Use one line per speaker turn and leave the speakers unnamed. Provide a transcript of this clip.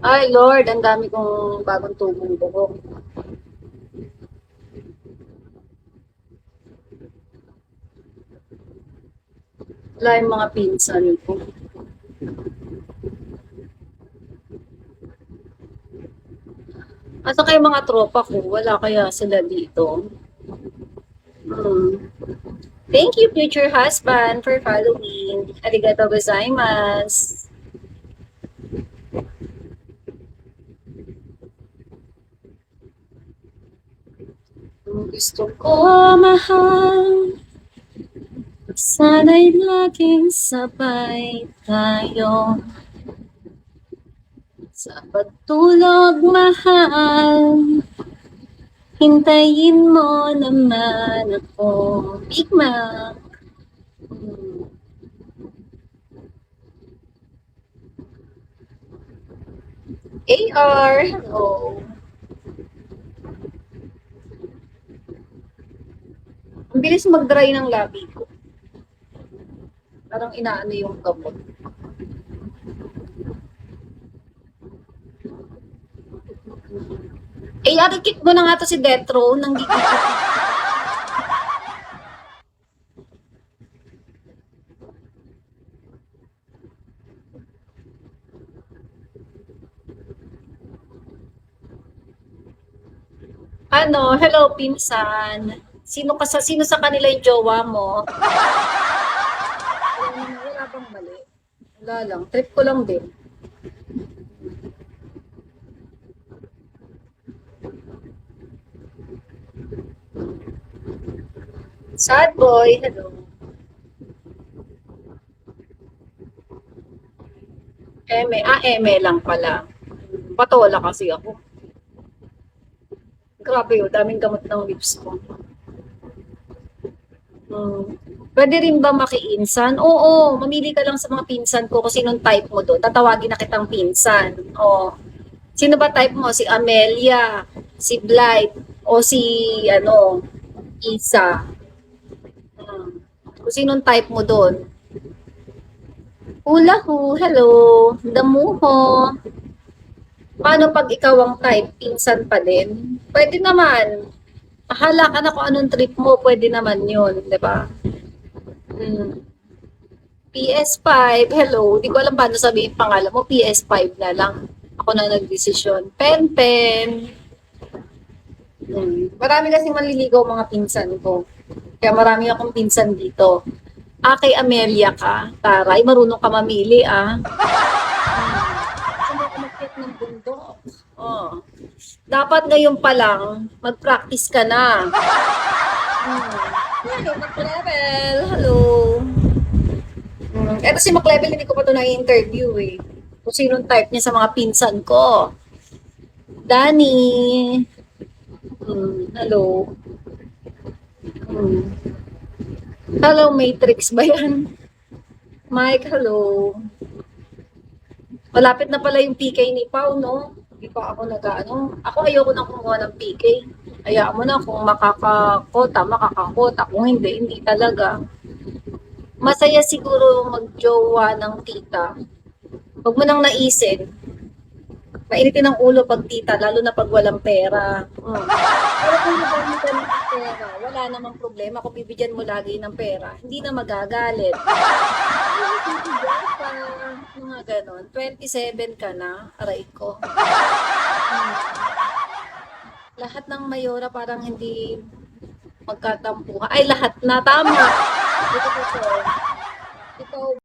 Ay, Lord, ang dami kong bagong tubong buhok. Wala yung mga pinsan ko. At saka yung mga tropa ko, wala kaya sila dito. Hmm. Thank you, future husband, for following. Arigato gozaimasu. Gusto ko, mahal, sana'y laging sabay tayo. Sa pagtulog, mahal, hintayin mo naman ako. Big Mac. AR, hello. Ang bilis mag-dry ng labi ko. Parang inaano yung gamot. Eh, arikit mo na nga to si Detro. Nang gigit. Ano, hello, pinsan. Sino sa kanila yung jowa mo? Wala bang mali? Wala lang. Trip ko lang din. Sad boy, hello. Eme lang pala. Patola kasi ako. Grabe yun, daming gamot ng lips ko. Hmm. Pwede rin ba makiinsan? Oo, mamili ka lang sa mga pinsan ko kung sinong type mo doon. Tatawagin na kitang pinsan. O, sino ba type mo? Si Amelia, si Blight, o si, Isa. Hmm. Kung sinong type mo doon. Hula ho, hello, damuho. Paano pag ikaw ang type, pinsan pa din? Pwede naman. Bahala ka na kung anong trip mo, pwede naman yun, di ba? Hmm. PS5, hello. Di ko alam paano sabihin pangalan mo, PS5 na lang. Ako na nagdesisyon. Pen, pen. Marami kasi manliligaw mga pinsan ko. Kaya marami akong pinsan dito. Kay Amelia ka, taray, marunong ka mamili, ah. Gusto mo umakyat ng bundok? Oh. Dapat ngayon pa lang, mag-practice ka na. Ay, Mac-level. Hello. Eto si Mac-level, hindi ko pa ito na-interview eh. Kung sinong type niya sa mga pinsan ko. Danny. Hello. Hello, Matrix ba yan? Mike, hello. Malapit na pala yung PK ni Pau, no? Hindi pa ako nag-ano. Ako ayoko nang kumuha ng PK. Hayaan mo na kung makakakota, makakakota. Kung hindi, hindi talaga. Masaya siguro mag-jowa ng tita. Huwag mo nang naisin. Mainitin ang ulo pag tita, lalo na pag walang pera. Pero kung nagamit ka ng pera, wala namang problema kung bibigyan mo lagi ng pera. Hindi na magagalit. Pa, mga ganon. 27 ka na, aray ko. Lahat ng mayora parang hindi magkatampuhan. Ay, lahat na, tama. Ito, ito. Ikaw